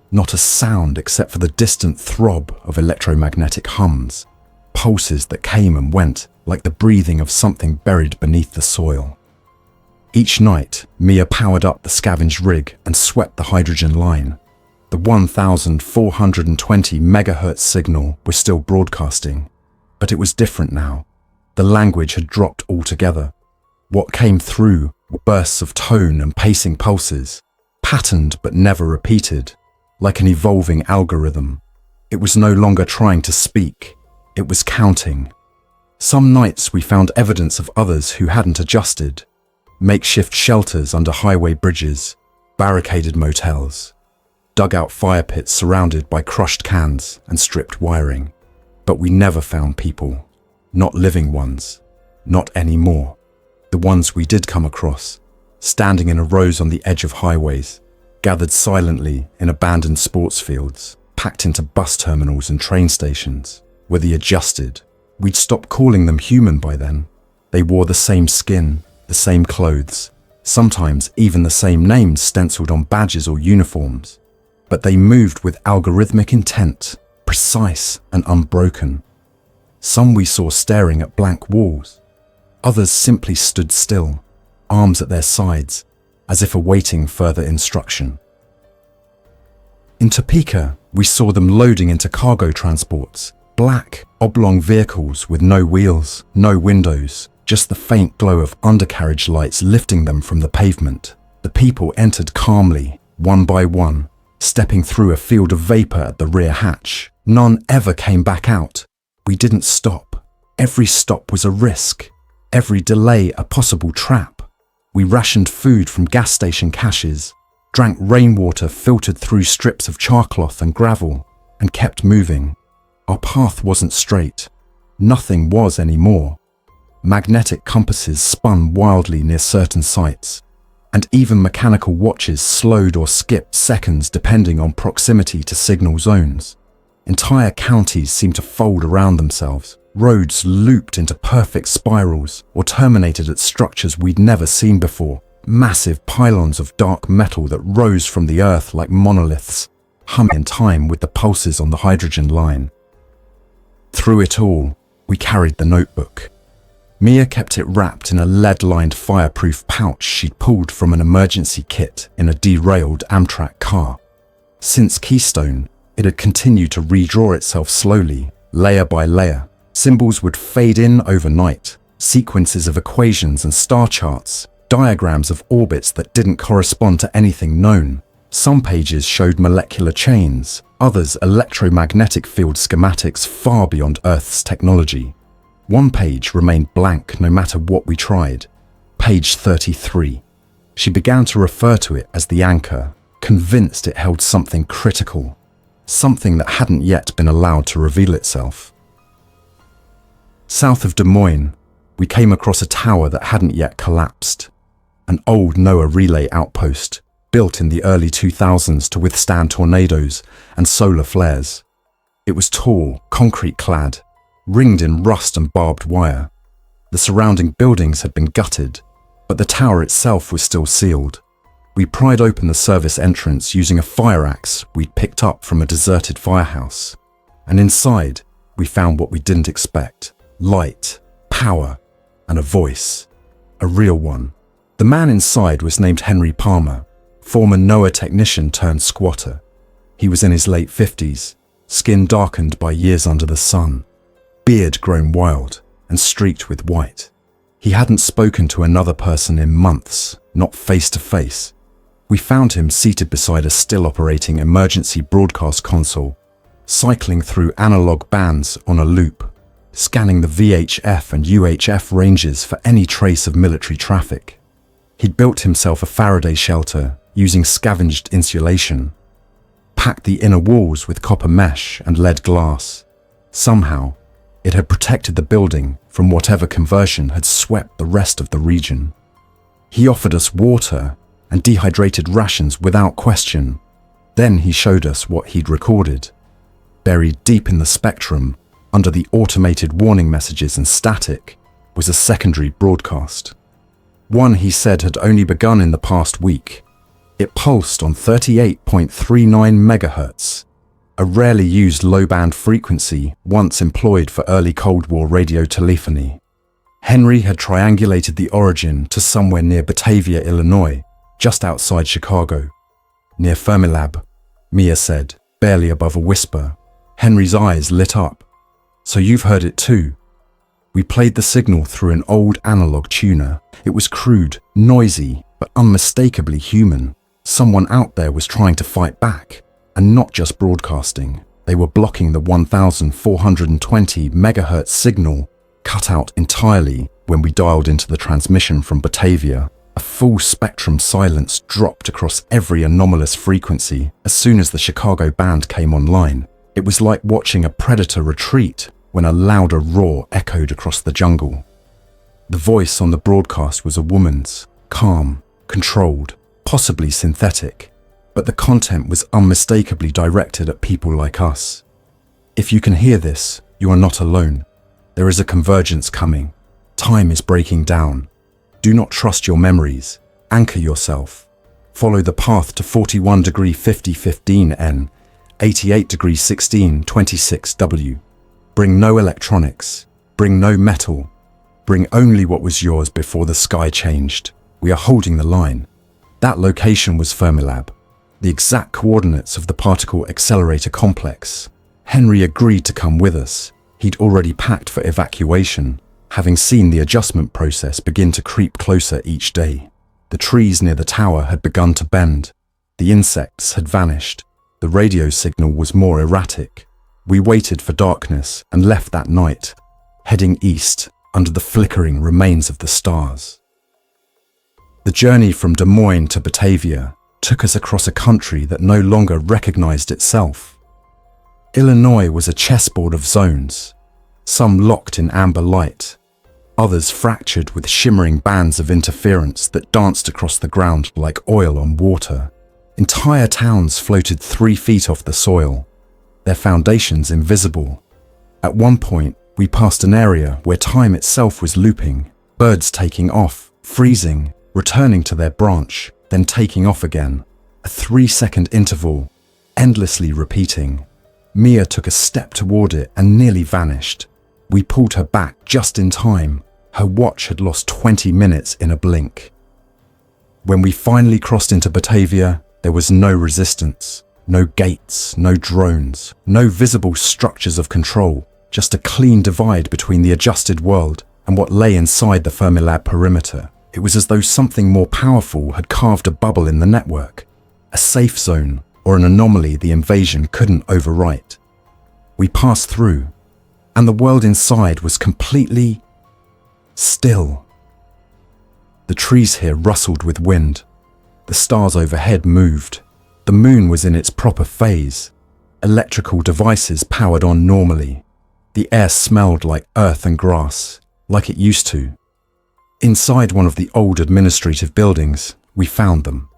Not a sound except for the distant throb of electromagnetic hums, pulses that came and went like the breathing of something buried beneath the soil. Each night, Mia powered up the scavenged rig and swept the hydrogen line. The 1,420 megahertz signal was still broadcasting, but it was different now. The language had dropped altogether. What came through were bursts of tone and pacing pulses, patterned but never repeated. like an evolving algorithm. It was no longer trying to speak, it was counting. Some nights we found evidence of others who hadn't adjusted. Makeshift shelters under highway bridges, barricaded motels, dugout fire pits surrounded by crushed cans and stripped wiring. But we never found people, not living ones, not anymore. The ones we did come across, standing in rows on the edge of highways, gathered silently in abandoned sports fields, packed into bus terminals and train stations, were the adjusted. We'd stopped calling them human by then. They wore the same skin, the same clothes, sometimes even the same names stenciled on badges or uniforms. But they moved with algorithmic intent, precise and unbroken. Some we saw staring at blank walls. Others simply stood still, arms at their sides, as if awaiting further instruction. In Topeka, we saw them loading into cargo transports, black, oblong vehicles with no wheels, no windows, just the faint glow of undercarriage lights lifting them from the pavement. The people entered calmly, one by one, stepping through a field of vapor at the rear hatch. None ever came back out. We didn't stop. Every stop was a risk. Every delay a possible trap. We rationed food from gas station caches, drank rainwater filtered through strips of charcloth and gravel, and kept moving. Our path wasn't straight. Nothing was anymore. Magnetic compasses spun wildly near certain sites, and even mechanical watches slowed or skipped seconds depending on proximity to signal zones. Entire counties seemed to fold around themselves. Roads looped into perfect spirals or terminated at structures we'd never seen before. Massive pylons of dark metal that rose from the earth like monoliths, humming in time with the pulses on the hydrogen line. Through it all, we carried the notebook. Mia kept it wrapped in a lead-lined fireproof pouch she'd pulled from an emergency kit in a derailed Amtrak car. Since Keystone, it had continued to redraw itself slowly, layer by layer. Symbols would fade in overnight, sequences of equations and star charts, diagrams of orbits that didn't correspond to anything known. Some pages showed molecular chains, others electromagnetic field schematics far beyond Earth's technology. One page remained blank no matter what we tried. Page 33. She began to refer to it as the anchor, convinced it held something critical, something that hadn't yet been allowed to reveal itself. South of Des Moines, we came across a tower that hadn't yet collapsed. An old NOAA relay outpost, built in the early 2000s to withstand tornadoes and solar flares. It was tall, concrete-clad, ringed in rust and barbed wire. The surrounding buildings had been gutted, but the tower itself was still sealed. We pried open the service entrance using a fire axe we'd picked up from a deserted firehouse. And inside, we found what we didn't expect. Light, power, and a voice. A real one. The man inside was named Henry Palmer, former NOAA technician turned squatter. He was in his late 50s, skin darkened by years under the sun, beard grown wild and streaked with white. He hadn't spoken to another person in months, not face to face. We found him seated beside a still operating emergency broadcast console, cycling through analog bands on a loop, scanning the VHF and UHF ranges for any trace of military traffic. He'd built himself a Faraday shelter using scavenged insulation, packed the inner walls with copper mesh and lead glass. Somehow, it had protected the building from whatever conversion had swept the rest of the region. He offered us water and dehydrated rations without question. Then he showed us what he'd recorded. Buried deep in the spectrum, under the automated warning messages and static, was a secondary broadcast. One he said had only begun in the past week. It pulsed on 38.39 megahertz, a rarely used low-band frequency once employed for early Cold War radio telephony. Henry had triangulated the origin to somewhere near Batavia, Illinois, just outside Chicago. Near Fermilab, Mia said, barely above a whisper. Henry's eyes lit up. So you've heard it too. We played the signal through an old analog tuner. It was crude, noisy, but unmistakably human. Someone out there was trying to fight back, And not just broadcasting, they were blocking the 1420 megahertz signal, cut out entirely when we dialed into the transmission from Batavia. A full spectrum silence dropped across every anomalous frequency as soon as the Chicago band came online. It was like watching a predator retreat when a louder roar echoed across the jungle. The voice on the broadcast was a woman's, calm, controlled, possibly synthetic, but the content was unmistakably directed at people like us. If you can hear this, you are not alone. There is a convergence coming. Time is breaking down. Do not trust your memories. Anchor yourself. Follow the path to 41 degree 5015 N, 88 degree 16 26 W. Bring no electronics. Bring no metal. Bring only what was yours before the sky changed. We are holding the line. That location was Fermilab, the exact coordinates of the particle accelerator complex. Henry agreed to come with us. He'd already packed for evacuation, having seen the adjustment process begin to creep closer each day. The trees near the tower had begun to bend. The insects had vanished. The radio signal was more erratic. We waited for darkness and left that night, heading east under the flickering remains of the stars. The journey from Des Moines to Batavia took us across a country that no longer recognized itself. Illinois was a chessboard of zones, some locked in amber light, others fractured with shimmering bands of interference that danced across the ground like oil on water. Entire towns floated 3 feet off the soil, their foundations invisible. At one point, we passed an area where time itself was looping, birds taking off, freezing, returning to their branch, then taking off again. A 3-second interval, endlessly repeating. Mia took a step toward it and nearly vanished. We pulled her back just in time. Her watch had lost 20 minutes in a blink. When we finally crossed into Batavia, there was no resistance, no gates, no drones, no visible structures of control, just a clean divide between the adjusted world and what lay inside the Fermilab perimeter. It was as though something more powerful had carved a bubble in the network, a safe zone or an anomaly the invasion couldn't overwrite. We passed through, and the world inside was completely still. The trees here rustled with wind. The stars overhead moved. The moon was in its proper phase. Electrical devices powered on normally. The air smelled like earth and grass, like it used to. Inside one of the old administrative buildings, we found them.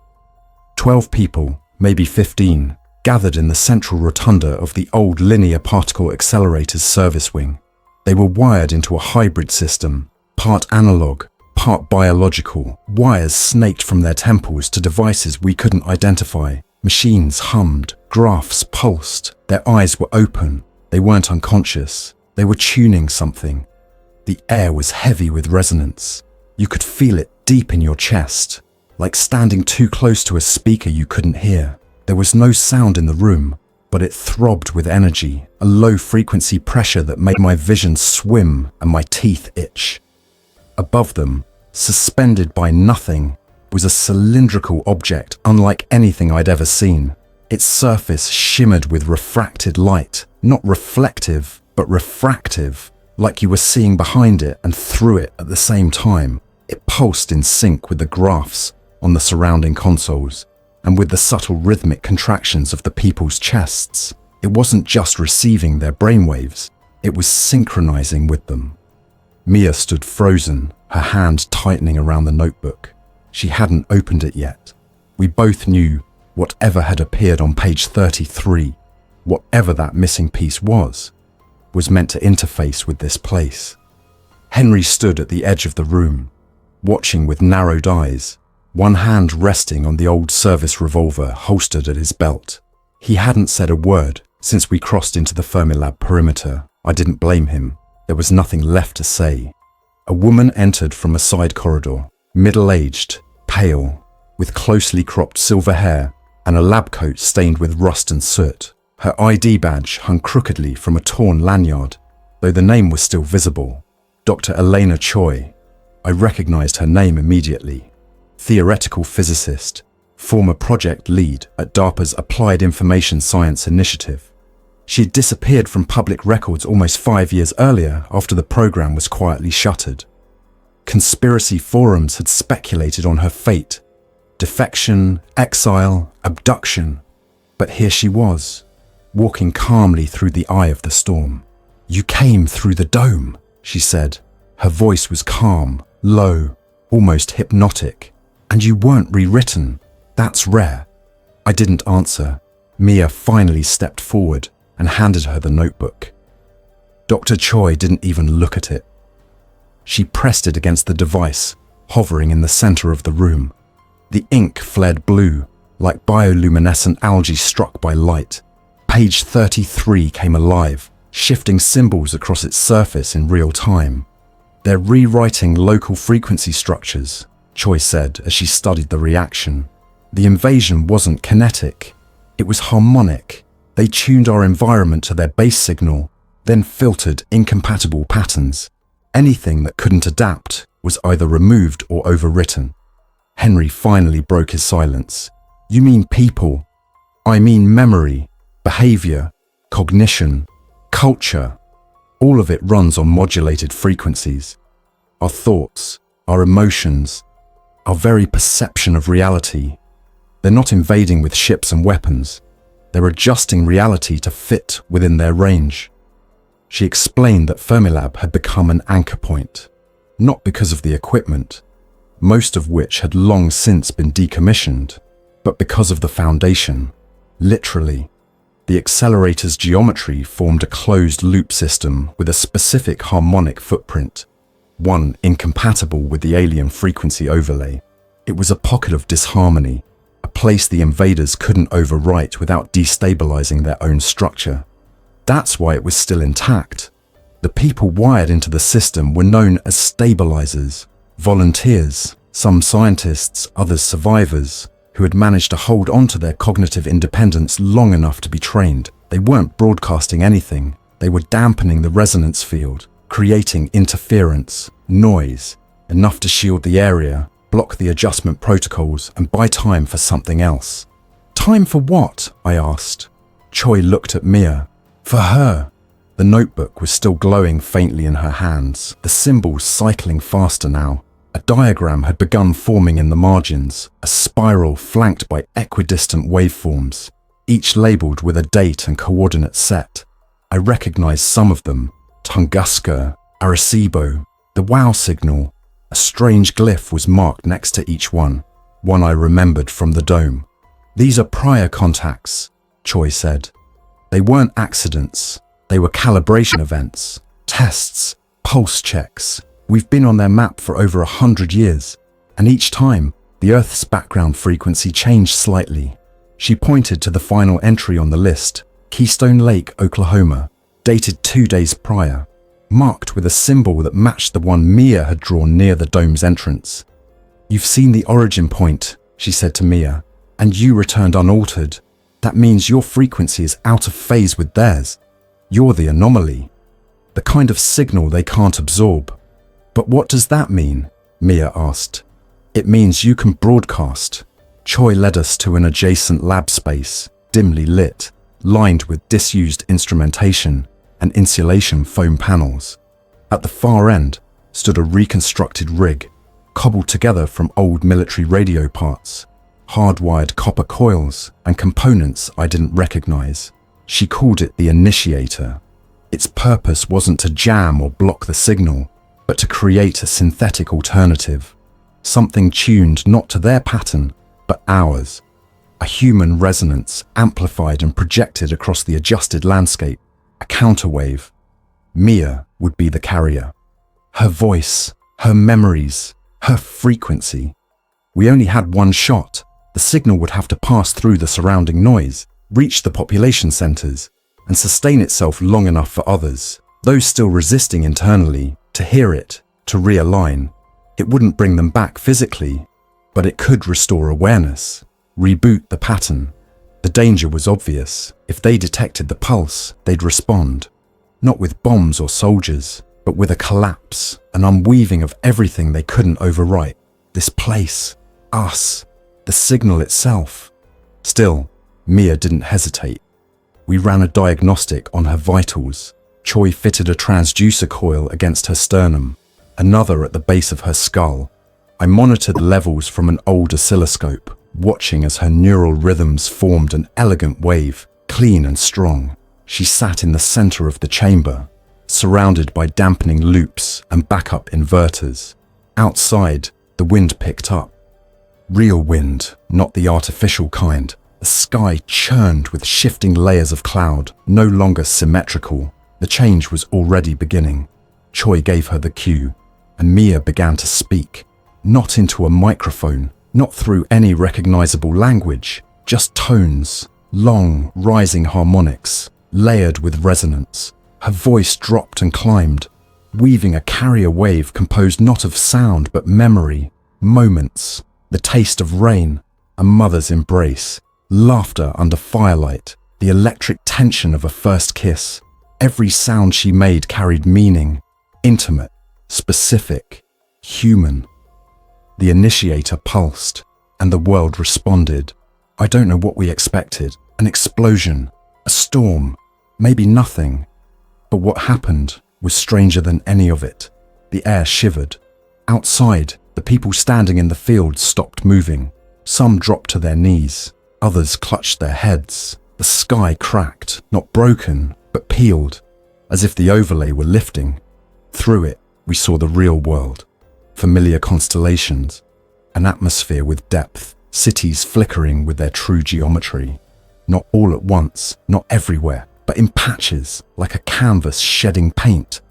12 people, maybe 15, gathered in the central rotunda of the old linear particle accelerator's service wing. They were wired into a hybrid system, part analog, part biological. Wires snaked from their temples to devices we couldn't identify. Machines hummed, graphs pulsed. Their eyes were open. They weren't unconscious. They were tuning something. The air was heavy with resonance. You could feel it deep in your chest, like standing too close to a speaker you couldn't hear. There was no sound in the room, but it throbbed with energy, a low-frequency pressure that made my vision swim and my teeth itch. Above them, suspended by nothing, was a cylindrical object unlike anything I'd ever seen. Its surface shimmered with refracted light, not reflective, but refractive, like you were seeing behind it and through it at the same time. It pulsed in sync with the graphs on the surrounding consoles and with the subtle rhythmic contractions of the people's chests. It wasn't just receiving their brainwaves, it was synchronizing with them. Mia stood frozen, her hand tightening around the notebook. She hadn't opened it yet. We both knew whatever had appeared on page 33, whatever that missing piece was meant to interface with this place. Henry stood at the edge of the room, watching with narrowed eyes, one hand resting on the old service revolver holstered at his belt. He hadn't said a word since we crossed into the Fermilab perimeter. I didn't blame him. There was nothing left to say. A woman entered from a side corridor, middle-aged, pale, with closely cropped silver hair and a lab coat stained with rust and soot. Her ID badge hung crookedly from a torn lanyard, though the name was still visible. Dr. Elena Choi. I recognized her name immediately. Theoretical physicist, former project lead at DARPA's Applied Information Science Initiative. She had disappeared from public records almost 5 years earlier after the program was quietly shuttered. Conspiracy forums had speculated on her fate, defection, exile, abduction. But here she was, walking calmly through the eye of the storm. "You came through the dome," she said. Her voice was calm, low, almost hypnotic. "And you weren't rewritten. That's rare." I didn't answer. Mia finally stepped forward and handed her the notebook. Dr. Choi didn't even look at it. She pressed it against the device, hovering in the center of the room. The ink flared blue, like bioluminescent algae struck by light. Page 33 came alive, shifting symbols across its surface in real time. "They're rewriting local frequency structures," Choi said as she studied the reaction. "The invasion wasn't kinetic. It was harmonic. They tuned our environment to their base signal, then filtered incompatible patterns. Anything that couldn't adapt was either removed or overwritten." Henry finally broke his silence. "You mean people? I mean memory, behavior, cognition, culture. All of it runs on modulated frequencies. Our thoughts, our emotions, our very perception of reality. They're not invading with ships and weapons. They're adjusting reality to fit within their range." She explained that Fermilab had become an anchor point, not because of the equipment, most of which had long since been decommissioned, but because of the foundation. Literally, the accelerator's geometry formed a closed-loop system with a specific harmonic footprint, one incompatible with the alien frequency overlay. It was a pocket of disharmony, a place the invaders couldn't overwrite without destabilizing their own structure. That's why it was still intact. The people wired into the system were known as stabilizers, volunteers, some scientists, others survivors, who had managed to hold on to their cognitive independence long enough to be trained. They weren't broadcasting anything. They were dampening the resonance field, creating interference, noise, enough to shield the area, block the adjustment protocols, and buy time for something else. "Time for what?" I asked. Choi looked at Mia. "For her." The notebook was still glowing faintly in her hands, the symbols cycling faster now. A diagram had begun forming in the margins, a spiral flanked by equidistant waveforms, each labelled with a date and coordinate set. I recognized some of them: Tunguska, Arecibo, the WOW signal. A strange glyph was marked next to each one I remembered from the dome. "These are prior contacts," Choi said. "They weren't accidents. They were calibration events, tests, pulse checks. We've been on their map for over 100 years, and each time, the Earth's background frequency changed slightly." She pointed to the final entry on the list, Keystone Lake, Oklahoma, dated 2 days prior, marked with a symbol that matched the one Mia had drawn near the dome's entrance. "You've seen the origin point," she said to Mia, "and you returned unaltered. That means your frequency is out of phase with theirs. You're the anomaly, the kind of signal they can't absorb." "But what does that mean?" Mia asked. "It means you can broadcast." Choi led us to an adjacent lab space, dimly lit, lined with disused instrumentation and insulation foam panels. At the far end stood a reconstructed rig, cobbled together from old military radio parts, hardwired copper coils and components I didn't recognize. She called it the initiator. Its purpose wasn't to jam or block the signal, but to create a synthetic alternative, something tuned not to their pattern, but ours. A human resonance amplified and projected across the adjusted landscape, a counterwave. Mia would be the carrier. Her voice, her memories, her frequency. We only had one shot. The signal would have to pass through the surrounding noise, reach the population centers, and sustain itself long enough for others, those still resisting internally, to hear it, to realign. It wouldn't bring them back physically, but it could restore awareness, reboot the pattern. The danger was obvious. If they detected the pulse, they'd respond. Not with bombs or soldiers, but with a collapse, an unweaving of everything they couldn't overwrite. This place, us, the signal itself. Still, Mia didn't hesitate. We ran a diagnostic on her vitals. Choi fitted a transducer coil against her sternum, another at the base of her skull. I monitored the levels from an old oscilloscope, watching as her neural rhythms formed an elegant wave, clean and strong. She sat in the center of the chamber, surrounded by dampening loops and backup inverters. Outside, the wind picked up. Real wind, not the artificial kind. The sky churned with shifting layers of cloud, no longer symmetrical. The change was already beginning. Choi gave her the cue, and Mia began to speak. Not into a microphone, not through any recognizable language, just tones, long, rising harmonics, layered with resonance. Her voice dropped and climbed, weaving a carrier wave composed not of sound but memory, moments, the taste of rain, a mother's embrace, laughter under firelight, the electric tension of a first kiss. Every sound she made carried meaning, intimate, specific, human. The initiator pulsed, and the world responded. I don't know what we expected, an explosion, a storm, maybe nothing. But what happened was stranger than any of it. The air shivered. Outside, the people standing in the field stopped moving. Some dropped to their knees. Others clutched their heads. The sky cracked, not broken, but peeled, as if the overlay were lifting. Through it, we saw the real world. Familiar constellations, an atmosphere with depth, cities flickering with their true geometry. Not all at once, not everywhere, but in patches, like a canvas shedding paint.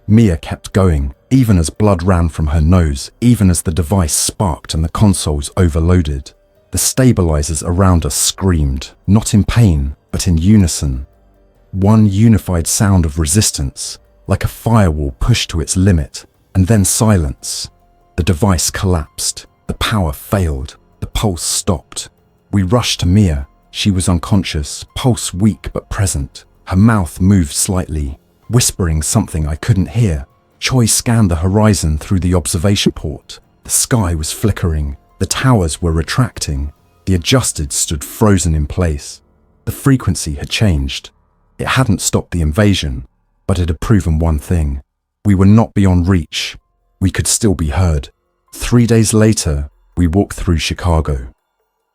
Mia kept going, even as blood ran from her nose, even as the device sparked and the consoles overloaded. The stabilizers around us screamed, not in pain, but in unison. One unified sound of resistance, like a firewall pushed to its limit, and then silence. The device collapsed, the power failed, the pulse stopped. We rushed to Mia. She was unconscious, pulse weak but present. Her mouth moved slightly, whispering something I couldn't hear. Choi scanned the horizon through the observation port. The sky was flickering. The towers were retracting. The adjusted stood frozen in place. The frequency had changed. It hadn't stopped the invasion, but it had proven one thing. We were not beyond reach. We could still be heard. 3 days later, we walked through Chicago.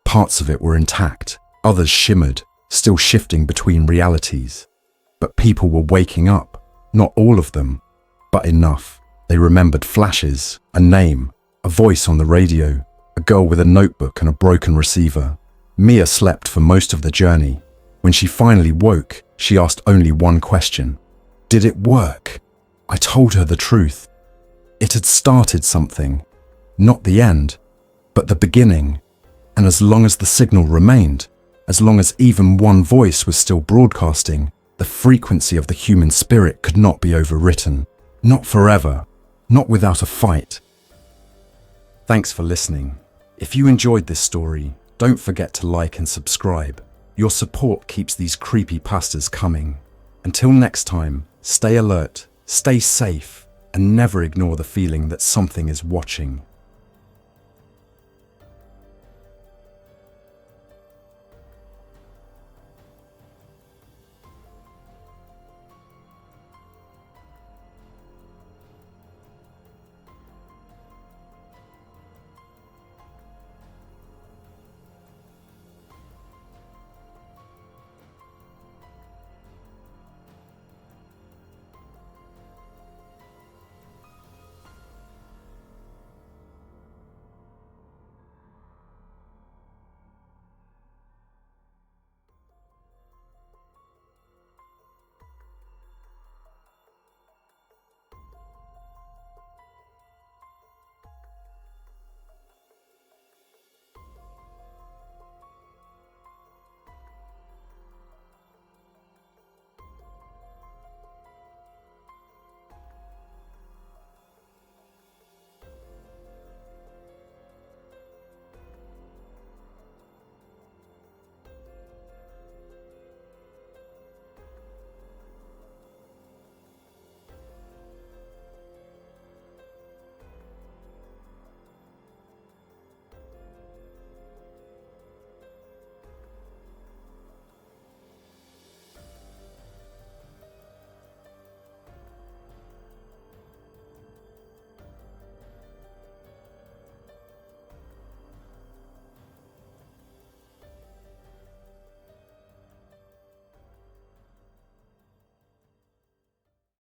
Parts of it were intact. Others shimmered, still shifting between realities. But people were waking up. Not all of them, but enough. They remembered flashes, a name, a voice on the radio, a girl with a notebook and a broken receiver. Mia slept for most of the journey. When she finally woke, she asked only one question. Did it work? I told her the truth. It had started something. Not the end, but the beginning. And as long as the signal remained, as long as even one voice was still broadcasting, the frequency of the human spirit could not be overwritten. Not forever. Not without a fight. Thanks for listening. If you enjoyed this story, don't forget to like and subscribe. Your support keeps these creepypastas coming. Until next time, stay alert, stay safe, and never ignore the feeling that something is watching.